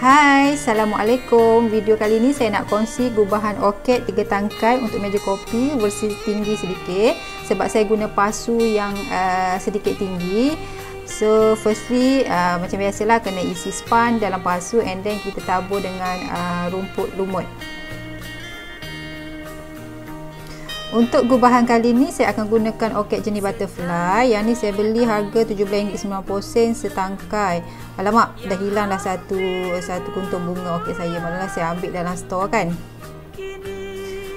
Hai, Assalamualaikum. Video kali ini saya nak kongsi gubahan orkid 3 tangkai untuk meja kopi versi tinggi sedikit, sebab saya guna pasu yang sedikit tinggi. So firstly, macam biasalah kena isi span dalam pasu, and then kita tabur dengan rumput lumut. Untuk gubahan kali ni saya akan gunakan orkid jenis butterfly. Yang ni saya beli harga RM17.90 setangkai. Alamak, dah hilang dah satu kuntung bunga orkid saya. Malah saya ambil dalam store kan.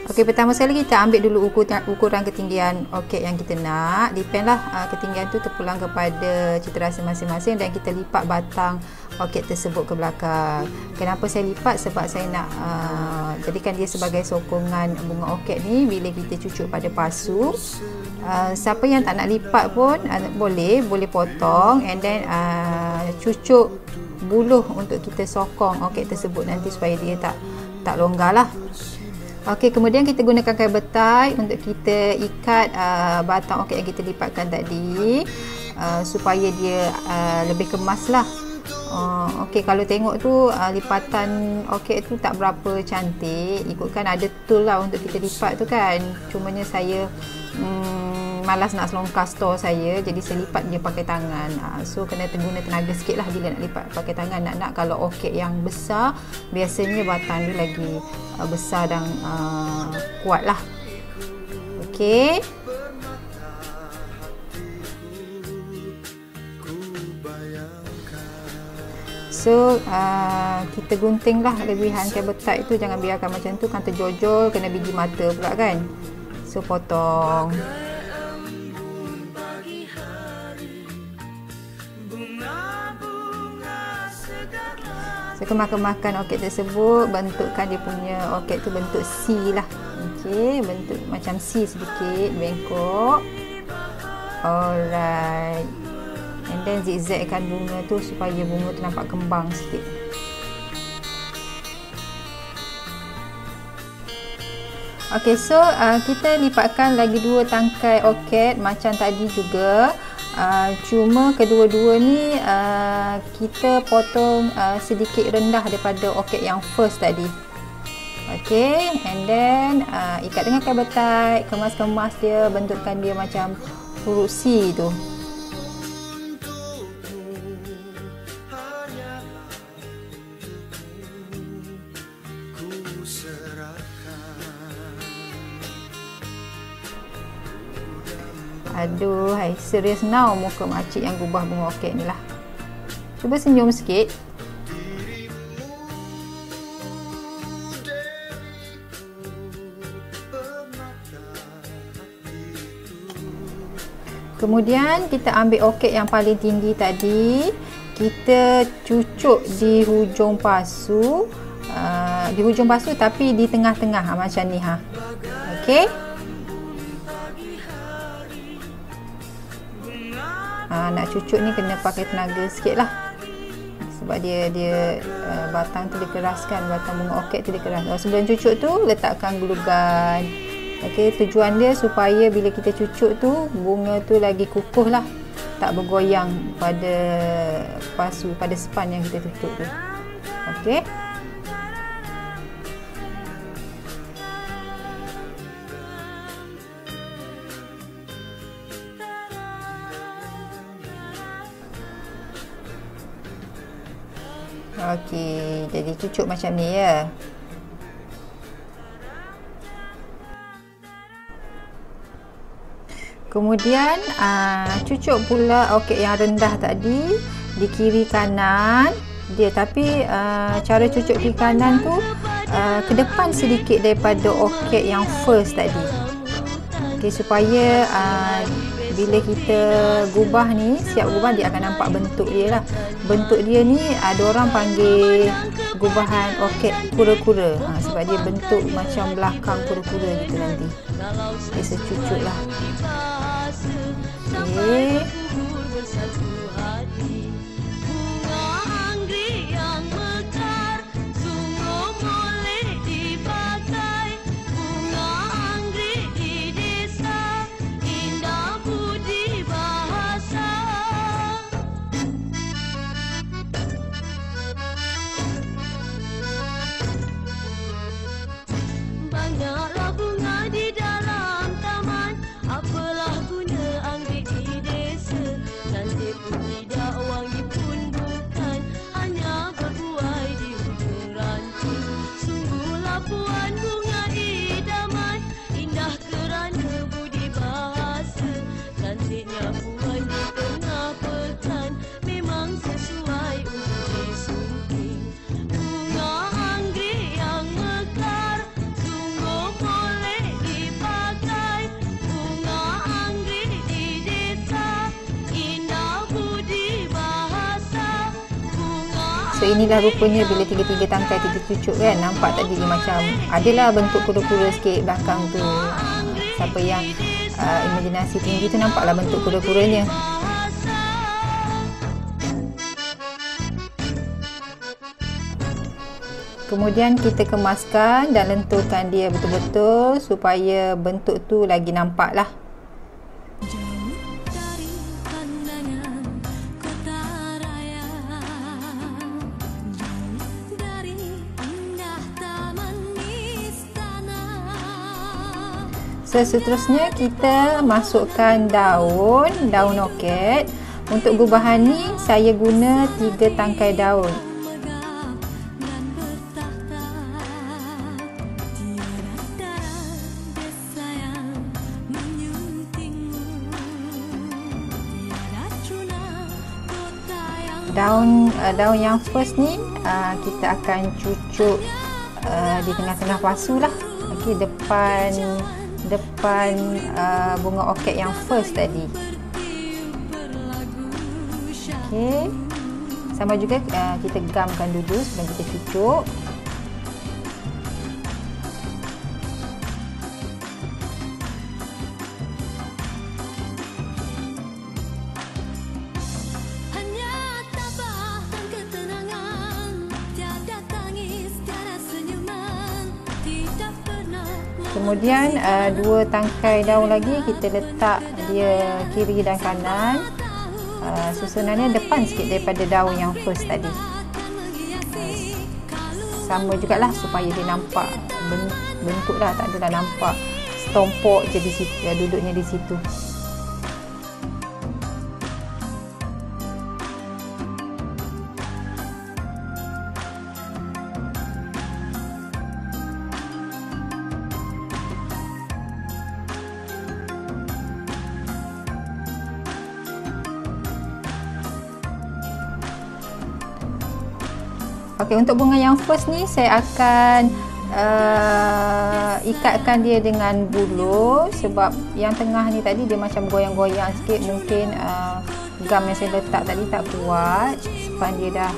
Okey, pertama sekali kita ambil dulu ukuran ketinggian orkid yang kita nak. Depend lah ketinggian tu terpulang kepada cita rasa masing-masing, dan kita lipat batang orkid tersebut ke belakang. Kenapa saya lipat? Sebab saya nak jadikan dia sebagai sokongan bunga orkid ni bila kita cucuk pada pasu. Siapa yang tak nak lipat pun boleh potong, and then cucuk buluh untuk kita sokong orkid tersebut nanti supaya dia tak longgar lah. Okey, kemudian kita gunakan kain betai untuk kita ikat batang orkid yang kita lipatkan tadi, supaya dia lebih kemas lah. Okey, kalau tengok tu lipatan orkid tu tak berapa cantik, ikutkan ada tool lah untuk kita lipat tu kan. Cumanya saya malas nak selongkar store saya, jadi saya lipat dia pakai tangan. So kena guna tenaga sikit lah bila nak lipat pakai tangan. Nak kalau orkid yang besar, biasanya batang dia lagi besar dan kuat lah. Okey, so kita gunting lah lebihan kain betai tu, jangan biarkan macam tu kan, terjojol kena biji mata pula kan. So potong. So kemas-kemaskan orkid tersebut, bentukkan dia punya orkid tu bentuk C lah. Okey, bentuk macam C sedikit, bengkok. Alright. And then zigzagkan bunga tu supaya bunga tu nampak kembang sikit. Okey, so kita lipatkan lagi 2 tangkai orkid macam tadi juga. Cuma kedua-dua ni kita potong sedikit rendah daripada orkid yang first tadi. Okey, and then ikat dengan kain betai, kemas-kemas dia, bentukkan dia macam huruf C tu. Aduh, hai, serius now muka makcik yang gubah bunga orkid ni lah. Cuba senyum sikit. Kemudian kita ambil orkid yang paling tinggi tadi, kita cucuk di hujung pasu. Di hujung pasu tapi di tengah-tengah macam ni ha. Okey. Nak cucuk ni kena pakai tenaga sikit lah, sebab dia batang tu dikeraskan, batang bunga orkid tu dikeras. Sebelum cucuk tu letakkan glue gun. Okey, tujuan dia supaya bila kita cucuk tu bunga tu lagi kukuh lah, tak bergoyang pada pasu, pada span yang kita tutup tu. Okey. Okey, jadi cucuk macam ni ya. Kemudian cucuk pula orkid yang rendah tadi di kiri kanan dia, tapi cara cucuk kiri kanan tu ke depan sedikit daripada orkid yang first tadi. Okey, supaya bila kita gubah ni, siap gubah, dia akan nampak bentuk dia lah. Bentuk dia ni ada orang panggil gubahan orkid kura-kura, sebab dia bentuk macam belakang kura-kura gitu nanti. Dia secucuk lah. Okey. So inilah rupanya bila tiga-tiga tangkai kita cucuk kan. Nampak tadi dia macam adalah bentuk kura-kura sikit belakang tu. Siapa yang imajinasi tinggi tu nampaklah bentuk kura-kuranya. Kemudian kita kemaskan dan lenturkan dia betul-betul supaya bentuk tu lagi nampak lah. So, seterusnya kita masukkan daun orkid. Untuk gubahan ni saya guna 3 tangkai daun. Daun yang first ni kita akan cucuk di tengah-tengah pasu lah. Okey, depan bunga orkid yang first tadi. Okey, sama juga kita gamkan dulu sebelum kita cucuk. Kemudian 2 tangkai daun lagi kita letak dia kiri dan kanan. Susunannya depan sikit daripada daun yang first tadi. Sama jugalah supaya dia nampak bentuk lah, tak adalah nampak stompok je di situ, duduknya di situ. Okey, untuk bunga yang first ni saya akan ikatkan dia dengan buluh, sebab yang tengah ni tadi dia macam goyang-goyang sikit. Mungkin gam yang saya letak tadi tak kuat, span dia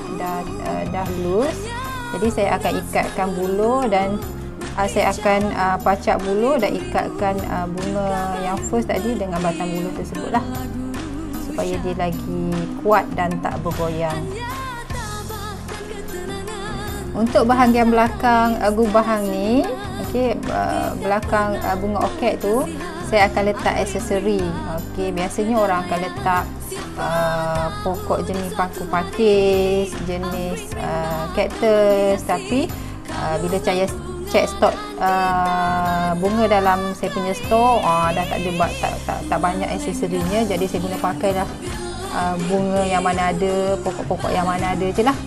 dah loose. Jadi saya akan ikatkan buluh dan saya akan pacak buluh dan ikatkan bunga yang first tadi dengan batang buluh tersebut lah, supaya dia lagi kuat dan tak bergoyang. Untuk bahagian belakang gubahan ni, okey, belakang bunga orkid tu saya akan letak aksesori. Okey, biasanya orang akan letak pokok jenis paku pakis, jenis cactus, tapi bila saya cek stok bunga dalam saya punya stok, dah tak ada, tak banyak aksesorinya, jadi saya guna pakailah bunga yang mana ada, pokok-pokok yang mana ada je lah.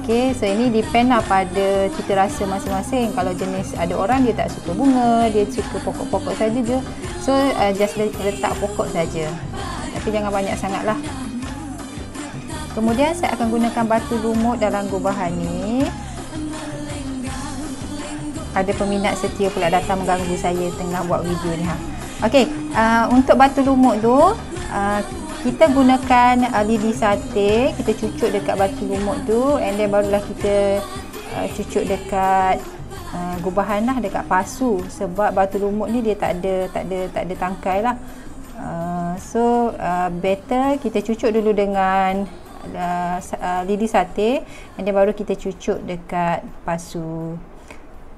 Okay, so ini depend lah pada cita rasa masing-masing. Kalau jenis, ada orang dia tak suka bunga, dia suka pokok-pokok saja je. So just letak pokok saja. Tapi jangan banyak sangat lah. Kemudian saya akan gunakan batu lumut dalam gubahan ni. Ada peminat setia pula datang mengganggu saya tengah buat video ni. Okay, untuk batu lumut tu kita gunakan lidi sate, kita cucuk dekat batu lumut tu, and then barulah kita cucuk dekat gubahan lah, dekat pasu, sebab batu lumut ni dia tak ada tangkai lah. So better kita cucuk dulu dengan lidi sate, and then baru kita cucuk dekat pasu.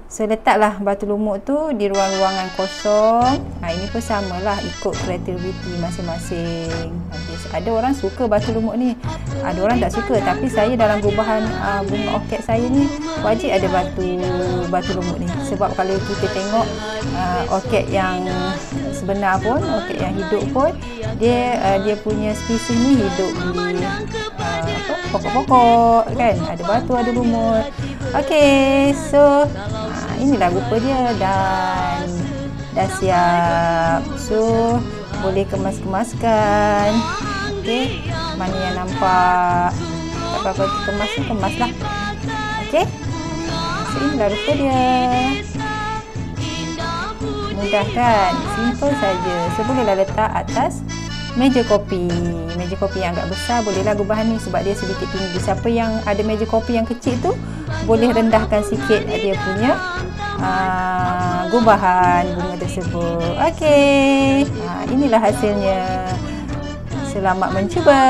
So letaklah batu lumut tu di ruang-ruangan kosong. Ini pun samalah, ikut kreativiti masing-masing. Ada orang suka batu lumut ni, ada orang tak suka. Tapi saya dalam gubahan bunga orkid saya ni wajib ada batu lumut ni. Sebab kalau kita tengok orkid yang sebenar pun, orkid yang hidup pun, dia punya spesies ni hidup di pokok-pokok kan, ada batu, ada lumut. Okey, so inilah rupa dia dan dah siap. So boleh kemas-kemaskan. Okey, mana yang nampak tak apa-apa kemas lah. Okey, so inilah rupa dia. Mudah kan, simple saja. So bolehlah letak atas meja kopi meja kopi yang agak besar, bolehlah gubahan ni sebab dia sedikit tinggi. Siapa yang ada meja kopi yang kecil tu boleh rendahkan sikit dia punya gubahan bunga tersebut. Okey, inilah hasilnya. Selamat mencuba.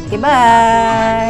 Okay, bye.